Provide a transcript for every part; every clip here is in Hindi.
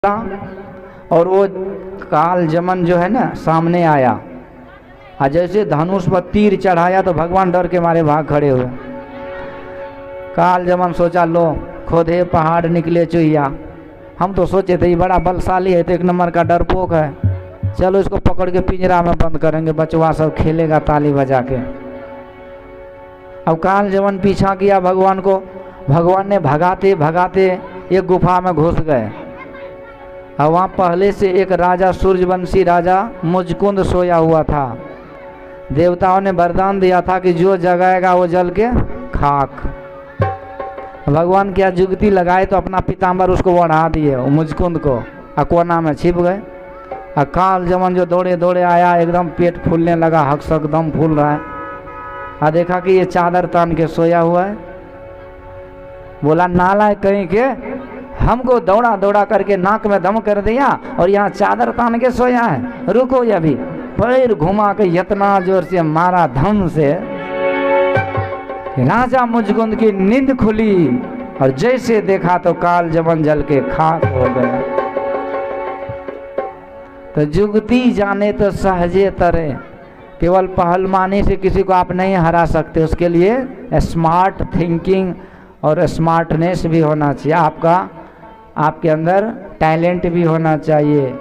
और वो काल जमन जो है ना सामने आया और जैसे धनुष पर तीर चढ़ाया तो भगवान डर के मारे भाग खड़े हुए। काल जमन सोचा लो खोदे पहाड़ निकले चुहिया, हम तो सोचे थे ये बड़ा बलशाली है तो एक नंबर का डरपोक है, चलो इसको पकड़ के पिंजरा में बंद करेंगे, बचवा सब खेलेगा ताली बजा के। अब काल जमन पीछा किया भगवान को, भगवान ने भगाते भगाते एक गुफा में घुस गए। और वहाँ पहले से एक राजा सूर्यवंशी राजा मुचकुंद सोया हुआ था। देवताओं ने वरदान दिया था कि जो जगाएगा वो जल के खाक। भगवान क्या जुगती लगाए तो अपना पीताम्बर उसको बढ़ा दिए मुचकुंद को, और कोना में छिप गए। और काल जमन जो दौड़े दौड़े आया, एकदम पेट फूलने लगा, हक सक दम फूल रहा है। और देखा कि ये चादर तान के सोया हुआ है। बोला नालायक कहीं के, हमको दौड़ा दौड़ा करके नाक में दम कर दिया और यहाँ चादर तान के सोया है, रुको ये भी। पैर घुमा के इतना जोर से मारा धम से, राजा मुचकुंद की नींद खुली और जैसे देखा तो काल जमन जल के खाक हो गया। तो जुगती जाने तो सहजे तरे, केवल पहलवानी से किसी को आप नहीं हरा सकते, उसके लिए स्मार्ट थिंकिंग और स्मार्टनेस भी होना चाहिए। आपके अंदर टैलेंट भी होना चाहिए,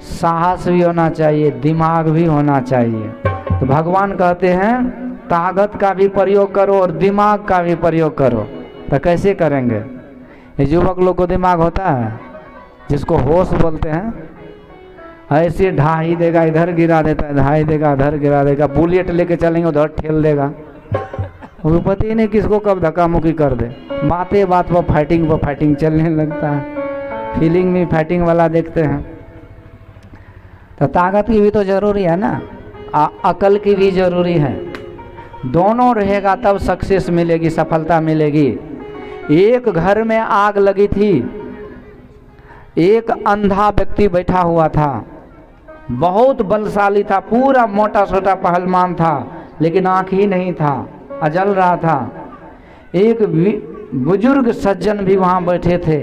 साहस भी होना चाहिए, दिमाग भी होना चाहिए। तो भगवान कहते हैं ताकत का भी प्रयोग करो और दिमाग का भी प्रयोग करो। तो कैसे करेंगे? ये युवक लोग को दिमाग होता है जिसको होश बोलते हैं, ऐसे ढाई देगा इधर गिरा देता है, ढाई देगा इधर गिरा देगा, बुलेट लेके चलेंगे उधर ठेल देगा, वो पता ही नहीं किसको कब धक्का मुक्की कर दे। बातें बात पर फाइटिंग चलने लगता है, फीलिंग में फाइटिंग वाला देखते हैं। तो ताकत की भी तो जरूरी है ना, अकल की भी जरूरी है। दोनों रहेगा तब सक्सेस मिलेगी, सफलता मिलेगी। एक घर में आग लगी थी, एक अंधा व्यक्ति बैठा हुआ था, बहुत बलशाली था, पूरा मोटा सोटा पहलवान था, लेकिन आँख ही नहीं था, जल रहा था। एक बुजुर्ग सज्जन भी वहां बैठे थे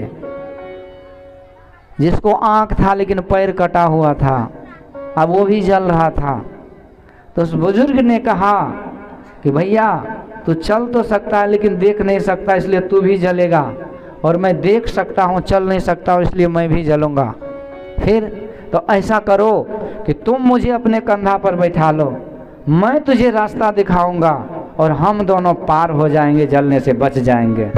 जिसको आंख था लेकिन पैर कटा हुआ था, अब वो भी जल रहा था। तो उस बुजुर्ग ने कहा कि भैया तू चल तो सकता है लेकिन देख नहीं सकता, इसलिए तू भी जलेगा, और मैं देख सकता हूँ चल नहीं सकता हूँ इसलिए मैं भी जलूंगा। फिर तो ऐसा करो कि तुम मुझे अपने कंधा पर बैठा लो, मैं तुझे रास्ता दिखाऊंगा और हम दोनों पार हो जाएंगे, जलने से बच जाएंगे।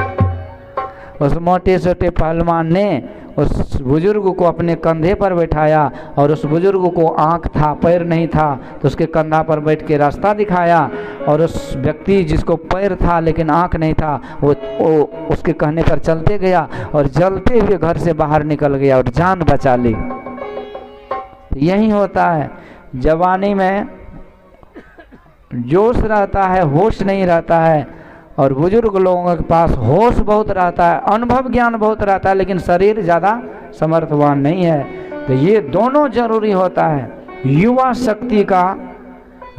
उस मोटे छोटे पहलवान ने उस बुजुर्ग को अपने कंधे पर बैठाया, और उस बुजुर्ग को आंख था पैर नहीं था तो उसके कंधा पर बैठ के रास्ता दिखाया, और उस व्यक्ति जिसको पैर था लेकिन आंख नहीं था वो उसके कहने पर चलते गया और जलते हुए घर से बाहर निकल गया और जान बचा ली। यही होता है, जवानी में जोश रहता है, होश नहीं रहता है, और बुजुर्ग लोगों के पास होश बहुत रहता है, अनुभव ज्ञान बहुत रहता है, लेकिन शरीर ज़्यादा समर्थवान नहीं है। तो ये दोनों जरूरी होता है, युवा शक्ति का,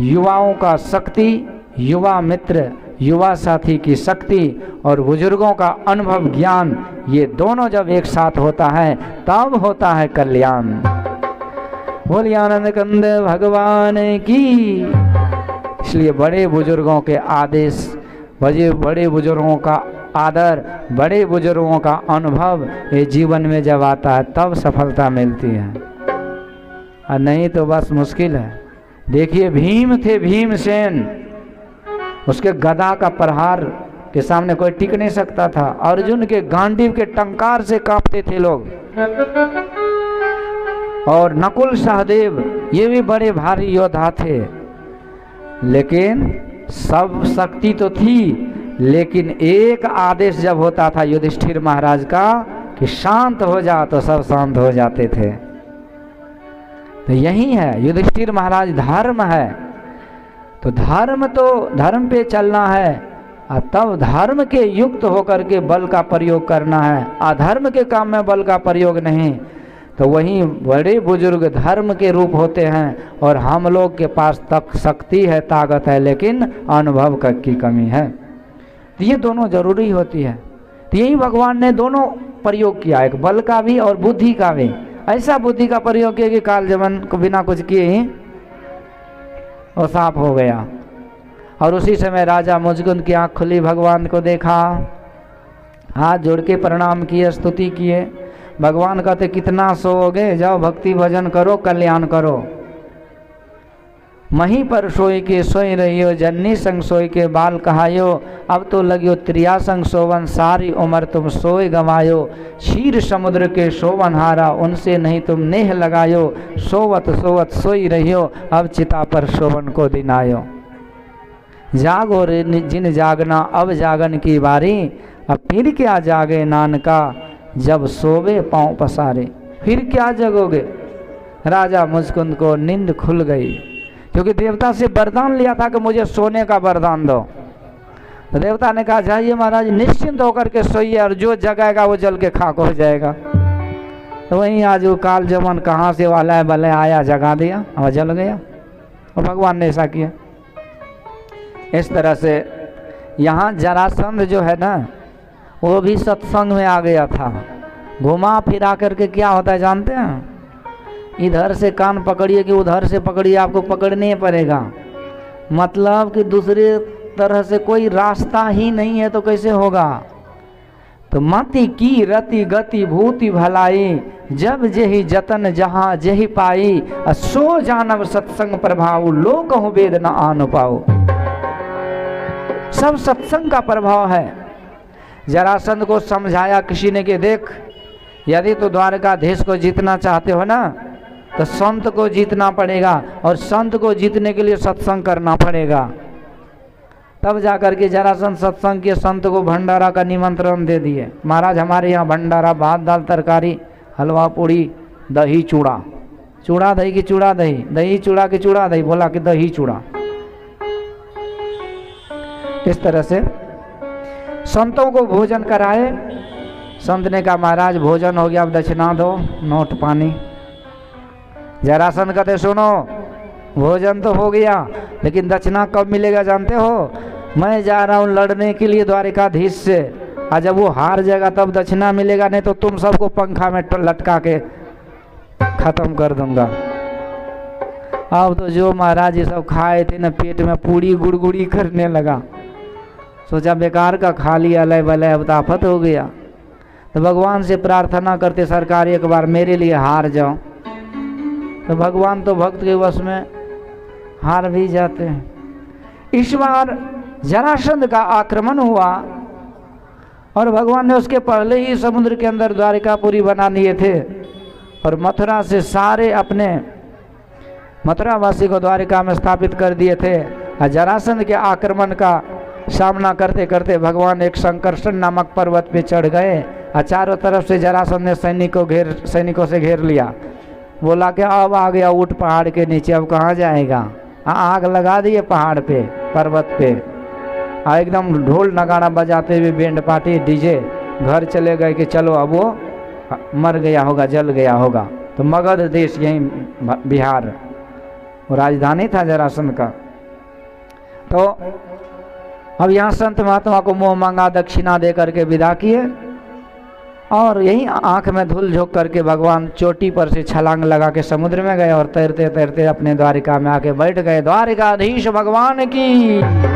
युवाओं का शक्ति, युवा मित्र युवा साथी की शक्ति और बुजुर्गों का अनुभव ज्ञान, ये दोनों जब एक साथ होता है तब होता है कल्याण। बोलिए आनंद कंद भगवान की। इसलिए बड़े बुजुर्गों के आदेश, बड़े बुजुर्गों का आदर, बड़े बुजुर्गों का अनुभव ये जीवन में जब आता है तब सफलता मिलती है, और नहीं तो बस मुश्किल है। देखिए भीम थे, भीमसेन, उसके गदा का प्रहार के सामने कोई टिक नहीं सकता था। अर्जुन के गांडीव के टंकार से कांपते थे लोग, और नकुल सहदेव ये भी बड़े भारी योद्धा थे, लेकिन सब शक्ति तो थी, लेकिन एक आदेश जब होता था युधिष्ठिर महाराज का कि शांत हो जा, तो सब शांत हो जाते थे। तो यही है युधिष्ठिर महाराज, धर्म है तो धर्म पे चलना है, और तब धर्म के युक्त होकर के बल का प्रयोग करना है, अधर्म के काम में बल का प्रयोग नहीं। तो वहीं बड़े बुजुर्ग धर्म के रूप होते हैं, और हम लोग के पास तक शक्ति है, ताकत है, लेकिन अनुभव की कमी है। तो ये दोनों जरूरी होती है। तो यही भगवान ने दोनों प्रयोग किया, एक बल का भी और बुद्धि का भी। ऐसा बुद्धि का प्रयोग किया कि कालजमन को बिना कुछ किए ही वो साफ हो गया। और उसी समय राजा मुचकुंद की आँख खुली, भगवान को देखा, हाथ जोड़ के प्रणाम किए, स्तुति किए। भगवान कहते कितना सोओगे, जाओ भक्ति भजन करो, कल्याण करो। मही पर सोई के सोई रहियो, जननी संग सोई के बाल कहायो। अब तो लगियो त्रिया संग सोवन, सारी उम्र तुम सोए गवायो। क्षीर समुद्र के सोवन हारा, उनसे नहीं तुम नेह लगायो। सोवत सोवत सोई रहियो, अब चिता पर सोवन को दिन आयो। जागो रे जिन जागना, अब जागन की बारी। अब फिर क्या जागे नानका, जब सोवे पाँव पसारे। फिर क्या जगोगे। राजा मुचकुंद को नींद खुल गई, क्योंकि देवता से वरदान लिया था कि मुझे सोने का वरदान दो। तो देवता ने कहा जाइए महाराज, निश्चिंत होकर के सोइए, और जो जगाएगा वो जल के खाक हो जाएगा। तो वहीं आज वो कालजमन कहाँ से वाला है भले आया, जगा दिया और जल गया। और भगवान ने ऐसा किया। इस तरह से यहाँ जरासंध जो है ना, वो भी सत्संग में आ गया था। घुमा फिरा करके क्या होता है जानते हैं, इधर से कान पकड़िए कि उधर से पकड़िए, आपको पकड़ने पड़ेगा। मतलब कि दूसरे तरह से कोई रास्ता ही नहीं है, तो कैसे होगा। तो मति की रति गति भूति भलाई, जब जेहि जतन जहाँ जेहि पाई। सो जानव सत्संग प्रभाव, लोक हो वेद न आन पाओ। सब सत्संग का प्रभाव है। जरासंध को समझाया किसी ने कि देख, यदि तो द्वारकाधीश को जीतना चाहते हो ना, तो संत को जीतना पड़ेगा, और संत को जीतने के लिए सत्संग करना पड़ेगा। तब जाकर के जरासंध सत्संग के संत को भंडारा का निमंत्रण दे दिए। महाराज हमारे यहाँ भंडारा, भात दाल तरकारी, हलवा पूड़ी, दही चूड़ा। चूड़ा दही की चूड़ा दही, दही चूड़ा की चूड़ा दही, बोला कि दही चूड़ा। इस तरह से संतों को भोजन कराए। संत ने कहा महाराज भोजन हो गया, अब दक्षिणा दो, नोट पानी। जरासंध कहते सुनो, भोजन तो हो गया, लेकिन दक्षिणा कब मिलेगा जानते हो। मैं जा रहा हूँ लड़ने के लिए द्वारिकाधीश से, और जब वो हार जाएगा तब दक्षिणा मिलेगा, नहीं तो तुम सबको पंखा में लटका के खत्म कर दूंगा। अब तो जो महाराज ये सब खाए थे ना, पेट में पूरी गुड़गुड़ी करने लगा। सोचा बेकार का खा लिया, लय बलय, अब आफत हो गया। तो भगवान से प्रार्थना करते, सरकार एक बार मेरे लिए हार जाओ। तो भगवान तो भक्त के वश में हार भी जाते हैं। इस बार जरासंध का आक्रमण हुआ, और भगवान ने उसके पहले ही समुद्र के अंदर द्वारिकापुरी बना लिए थे, और मथुरा से सारे अपने मथुरावासी को द्वारिका में स्थापित कर दिए थे। और जरासंध के आक्रमण का सामना करते करते भगवान एक संकर्षण नामक पर्वत पे चढ़ गए, और चारों तरफ से जरासंध ने सैनिकों से घेर लिया। बोला कि अब आ गया ऊँट पहाड़ के नीचे, अब कहाँ जाएगा। आग लगा दिए पहाड़ पे, पर्वत पे, और एकदम ढोल नगाड़ा बजाते हुए बैंड पार्टी डीजे घर चले गए कि चलो अब वो मर गया होगा, जल गया होगा। तो मगध देश यहीं बिहार वो राजधानी था जरासंध का। तो अब यहाँ संत महात्मा को मुँह मांगा, दक्षिणा दे करके विदा किए, और यही आंख में धूल झोंक करके भगवान चोटी पर से छलांग लगा के समुद्र में गए, और तैरते तैरते अपने द्वारिका में आके बैठ गए। द्वारिकाधीश भगवान की।